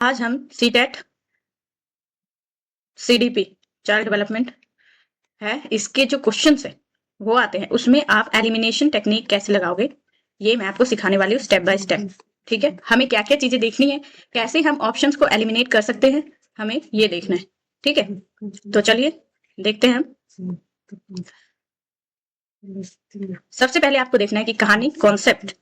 आज हम CTET CDP child development है, इसके जो क्वेश्चंस है वो आते हैं, उसमें आप एलिमिनेशन टेक्निक कैसे लगाओगे ये मैं आपको सिखाने वाली हूँ स्टेप बाय स्टेप। ठीक है, हमें क्या क्या चीजें देखनी है, कैसे हम ऑप्शंस को एलिमिनेट कर सकते हैं, हमें ये देखना है। ठीक है, तो चलिए देखते हैं हम। सबसे पहले आपको देखना है कि कहानी कॉन्सेप्ट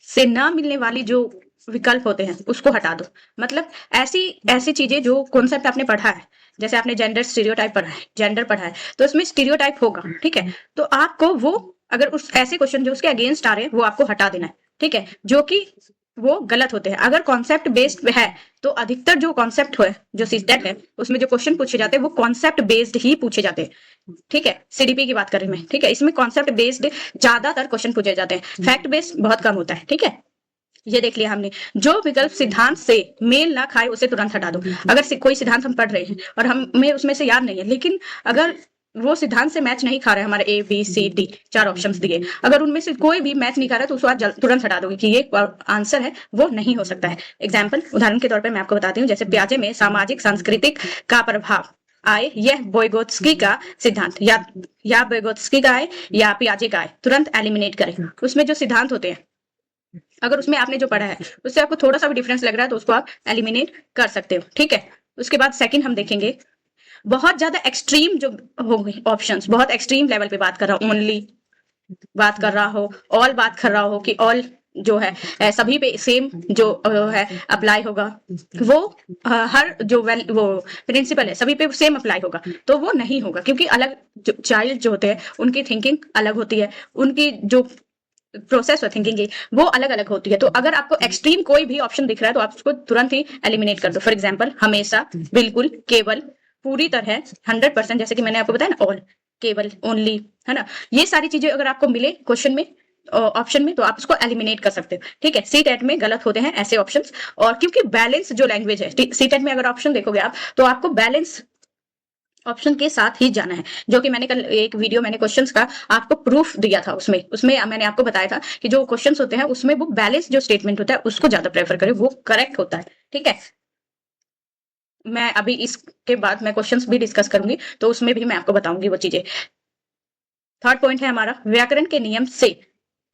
से ना मिलने वाली जो विकल्प होते हैं उसको हटा दो। मतलब ऐसी ऐसी चीजें जो कॉन्सेप्ट आपने पढ़ा है, जैसे आपने जेंडर स्टीरियोटाइप पढ़ा है, जेंडर पढ़ा है, तो उसमें स्टीरियोटाइप होगा। ठीक है, तो आपको वो अगर उस ऐसे क्वेश्चन जो उसके अगेंस्ट आ रहे हैं वो आपको हटा देना है। ठीक है, जो कि वो गलत होते हैं। अगर कॉन्सेप्ट बेस्ड है तो अधिकतर जो कॉन्सेप्ट है, जो सीटेट है, उसमें जो क्वेश्चन पूछे जाते हैं वो कॉन्सेप्ट बेस्ड ही पूछे जाते हैं। ठीक है, सीडीपी की बात करें मैं, ठीक है, इसमें कॉन्सेप्ट बेस्ड ज्यादातर क्वेश्चन पूछे जाते हैं, फैक्ट बेस्ड बहुत कम होता है। ठीक है, ये देख लिया हमने। जो विकल्प सिद्धांत से मेल ना खाए उसे तुरंत हटा दो। अगर कोई सिद्धांत हम पढ़ रहे हैं और हमें उसमें से याद नहीं है, लेकिन अगर वो सिद्धांत से मैच नहीं खा रहे, हमारे ए बी सी डी चार ऑप्शंस दिए, अगर उनमें से कोई भी मैच नहीं खा रहा तो उसको आप तुरंत हटा दोगे कि ये आंसर है, वो नहीं हो सकता है। एग्जाम्पल, उदाहरण के तौर पर मैं आपको बताती हूँ, जैसे प्याजे में सामाजिक सांस्कृतिक का प्रभाव आए, यह बोयगोत्स्की का सिद्धांत, या बोयगोत्स्की का आए या पियाजे का आए, तुरंत एलिमिनेट करें। उसमें जो सिद्धांत होते हैं, अगर उसमें आपने जो पढ़ा है उससे आपको थोड़ा सा भी डिफरेंस लग रहा है तो उसको आप एलिमिनेट कर सकते हो। ठीक है, उसके बाद सेकंड हम देखेंगे, बहुत ज्यादा एक्सट्रीम जो होंगे ऑप्शंस, बहुत एक्सट्रीम लेवल पे बात कर रहा हूँ, ओनली बात कर रहा हो, ऑल बात कर रहा हो कि ऑल जो है सभी पे सेम जो है अप्लाई होगा, वो हर जो वो प्रिंसिपल है सभी पे सेम अप्लाई होगा, तो वो नहीं होगा, क्योंकि अलग जो चाइल्ड जो होते हैं उनकी थिंकिंग अलग होती है, उनकी जो प्रोसेस थिंकिंग की वो अलग अलग होती है। तो अगर आपको एक्सट्रीम कोई भी ऑप्शन दिख रहा है तो आप उसको तुरंत ही एलिमिनेट कर दो। फॉर एग्जाम्पल, हमेशा, बिल्कुल, केवल, पूरी तरह, 100%, जैसे कि मैंने आपको बताया ना, ऑल, केवल, ओनली, है ना, ये सारी चीजें अगर आपको मिले क्वेश्चन में, ऑप्शन में, तो आप उसको एलिमिनेट कर सकते हो। ठीक है, सीटेट में गलत होते हैं ऐसे ऑप्शंस। और क्योंकि बैलेंस जो लैंग्वेज है, सीटेट में अगर ऑप्शन देखोगे आप तो आपको बैलेंस ऑप्शन के साथ ही जाना है, जो कि मैंने कल एक वीडियो, मैंने क्वेश्चंस का आपको प्रूफ दिया था, उसमें उसमें मैंने आपको बताया था कि जो क्वेश्चंस होते हैं उसमें वो बैलेंस जो स्टेटमेंट होता है उसको ज्यादा प्रेफर करें, वो करेक्ट होता है। ठीक है, मैं अभी इसके बाद मैं क्वेश्चंस भी डिस्कस करूंगी तो उसमें भी मैं आपको बताऊंगी वो चीजें। थर्ड पॉइंट है हमारा, व्याकरण के नियम से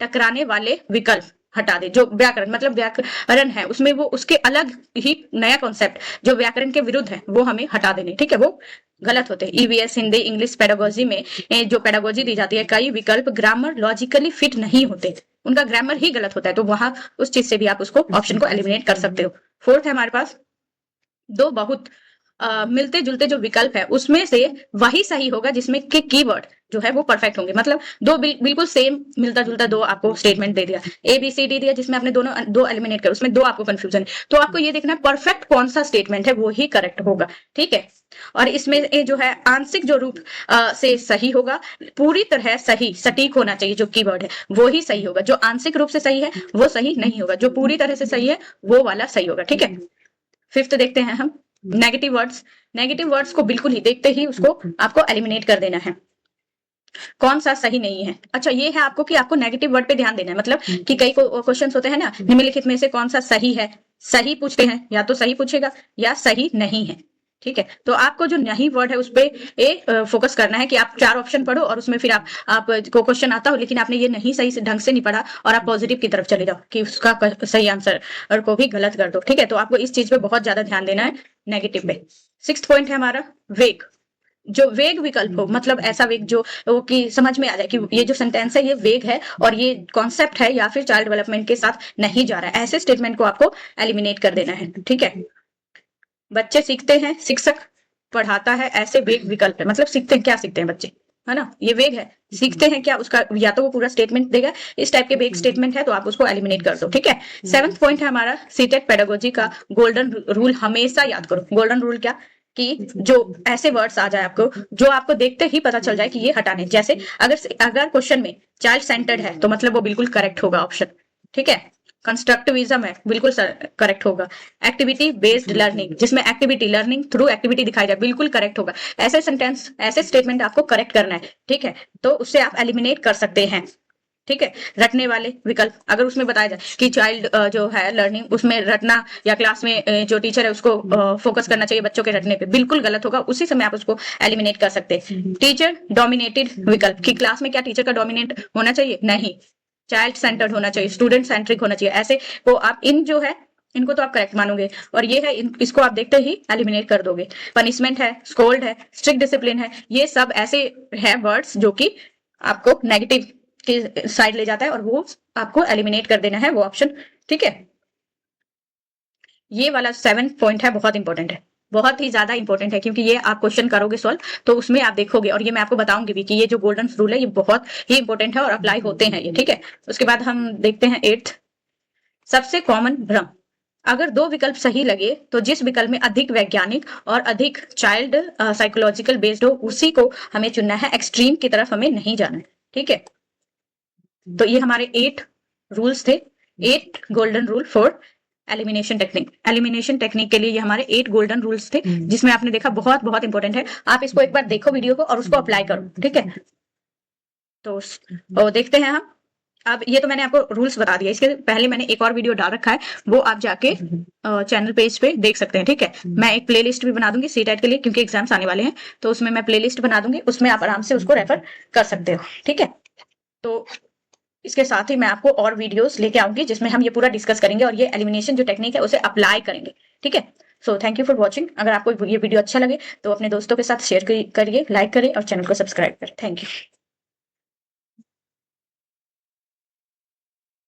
टकराने वाले विकल्प हटा दे। जो व्याकरण, मतलब व्याकरण है उसमें वो उसके अलग ही नया कॉन्सेप्ट जो व्याकरण के विरुद्ध है वो हमें हटा देने। ठीक है, वो गलत होते हैं। ईवीएस, हिंदी, इंग्लिश पेडागोजी में जो पेडागोजी दी जाती है, कई विकल्प ग्रामर लॉजिकली फिट नहीं होते, उनका ग्रामर ही गलत होता है, तो वहां उस चीज से भी आप उसको ऑप्शन को एलिमिनेट कर सकते हो। फोर्थ है हमारे पास, दो बहुत मिलते जुलते जो विकल्प है उसमें से वही सही होगा जिसमें के कीवर्ड जो है वो परफेक्ट होंगे। मतलब दो बिल्कुल सेम मिलता जुलता दो आपको स्टेटमेंट दे दिया, ए बी सी डी दिया, जिसमें आपने दोनों दो एलिमिनेट कर, उसमें दो आपको कंफ्यूजन है, तो आपको ये देखना है परफेक्ट कौन सा स्टेटमेंट है, वो ही करेक्ट होगा। ठीक है, और इसमें जो है आंशिक जो रूप से सही होगा, पूरी तरह सही सटीक होना चाहिए, जो कीवर्ड है वो ही सही होगा। जो आंशिक रूप से सही है वो सही नहीं होगा, जो पूरी तरह से सही है वो वाला सही होगा। ठीक है, फिफ्थ देखते हैं हम, नेगेटिव वर्ड्स। नेगेटिव वर्ड्स को बिल्कुल ही देखते ही उसको आपको एलिमिनेट कर देना है। कौन सा सही नहीं है, अच्छा ये है आपको कि आपको नेगेटिव वर्ड पे ध्यान देना है। मतलब कि कई क्वेश्चंस होते हैं ना, निम्नलिखित में से कौन सा सही है, सही पूछते हैं, या तो सही पूछेगा या सही नहीं है। ठीक है, तो आपको जो नहीं वर्ड है उस पर फोकस करना है कि आप चार ऑप्शन पढ़ो और उसमें फिर आप को क्वेश्चन आता हो लेकिन आपने ये नहीं सही से ढंग से नहीं पढ़ा और आप पॉजिटिव की तरफ चले जाओ कि उसका सही आंसर और को भी गलत कर दो। ठीक है, तो आपको इस चीज पे बहुत ज्यादा ध्यान देना है, नेगेटिव पे। सिक्स्थ पॉइंट है हमारा, वेग। जो वेग विकल्प हो, मतलब ऐसा वेग जो कि समझ में आ जाए कि ये जो सेंटेंस है ये वेग है और ये कॉन्सेप्ट है या फिर चाइल्ड डेवलपमेंट के साथ नहीं जा रहा है, ऐसे स्टेटमेंट को आपको एलिमिनेट कर देना है। ठीक है, बच्चे सीखते हैं, शिक्षक पढ़ाता है, ऐसे वेग विकल्प है। मतलब सीखते हैं, क्या सीखते हैं बच्चे, है ना, ये वेग है। सीखते हैं क्या, उसका या तो वो पूरा स्टेटमेंट देगा, इस टाइप के वेग स्टेटमेंट है तो आप उसको एलिमिनेट कर दो। ठीक है, सेवंथ पॉइंट है हमारा, सीटेट पेडागोजी का गोल्डन रूल हमेशा याद करो। गोल्डन रूल क्या, कि जो ऐसे वर्ड्स आ जाए आपको जो आपको देखते ही पता चल जाए कि ये हटाने, जैसे अगर क्वेश्चन में चाइल्ड सेंटर्ड है तो मतलब वो बिल्कुल करेक्ट होगा ऑप्शन। ठीक है, कंस्ट्रक्टिविज्म है, बिल्कुल करेक्ट होगा। एक्टिविटी बेस्ड लर्निंग, जिसमें एक्टिविटी, लर्निंग थ्रू एक्टिविटी दिखाई जाए, बिल्कुल करेक्ट होगा। ऐसे सेंटेंस, ऐसे स्टेटमेंट आपको करेक्ट करना है। ठीक है, तो उससे आप एलिमिनेट कर सकते हैं। ठीक है। रटने वाले विकल्प, अगर उसमें बताया जाए कि चाइल्ड जो है लर्निंग, उसमें रटना या क्लास में जो टीचर है उसको फोकस करना चाहिए बच्चों के रटने पे, बिल्कुल गलत होगा, उसी समय आप उसको एलिमिनेट कर सकते हैं। टीचर डोमिनेटेड विकल्प, कि क्लास में क्या टीचर का डोमिनेट होना चाहिए? नहीं, चाइल्ड सेंटर्ड होना चाहिए, स्टूडेंट सेंट्रिक होना चाहिए। ऐसे को आप इन जो है इनको तो आप करेक्ट मानोगे, और ये है इसको आप देखते ही एलिमिनेट कर दोगे। पनिशमेंट है, स्कोल्ड है, स्ट्रिक्ट डिसिप्लिन है, ये सब ऐसे है वर्ड्स जो कि आपको नेगेटिव की साइड ले जाता है, और वो आपको एलिमिनेट कर देना है वो ऑप्शन, ठीक है। ये वाला 7 पॉइंट है, बहुत इंपॉर्टेंट है, बहुत ही ज्यादा इंपॉर्टेंट है, क्योंकि ये आप क्वेश्चन करोगे सॉल्व तो उसमें आप देखोगे, और ये मैं आपको बताऊंगी भी कि ये जो गोल्डन रूल है ये बहुत ही इंपॉर्टेंट है और अप्लाई होते हैं ये, ठीक है। उसके बाद हम देखते हैं 8th, सबसे कॉमन भ्रम। अगर दो विकल्प सही लगे तो जिस विकल्प में अधिक वैज्ञानिक और अधिक चाइल्ड साइकोलॉजिकल बेस्ड हो उसी को हमें चुनना है, एक्सट्रीम की तरफ हमें नहीं जाना है, ठीक है। तो ये हमारे 8 रूल्स थे, 8 golden rule for elimination technique. Elimination technique के लिए ये हमारे 8 गोल्डन रूल्स थे, जिसमें आपने देखा बहुत बहुत इंपॉर्टेंट है। आप इसको एक बार देखो वीडियो को और उसको अप्लाई करो, ठीक है। तो देखते हैं हम। अब ये तो मैंने आपको रूल्स बता दिया, इसके पहले मैंने एक और वीडियो डाल रखा है, वो आप जाके चैनल पेज पे देख सकते हैं, ठीक है। मैं एक प्लेलिस्ट भी बना दूंगी सीटेट के लिए, क्योंकि एग्जाम्स आने वाले हैं, तो उसमें मैं प्लेलिस्ट बना दूंगी, उसमें आप आराम से उसको रेफर कर सकते हो, ठीक है। तो इसके साथ ही मैं आपको और वीडियोस लेके आऊंगी जिसमें हम ये पूरा डिस्कस करेंगे और ये एलिमिनेशन जो टेक्निक है उसे अप्लाई करेंगे, ठीक है। So thank you for watching. अगर आपको ये वीडियो अच्छा लगे तो अपने दोस्तों के साथ शेयर करिए, लाइक करें और चैनल को सब्सक्राइब करें। Thank you.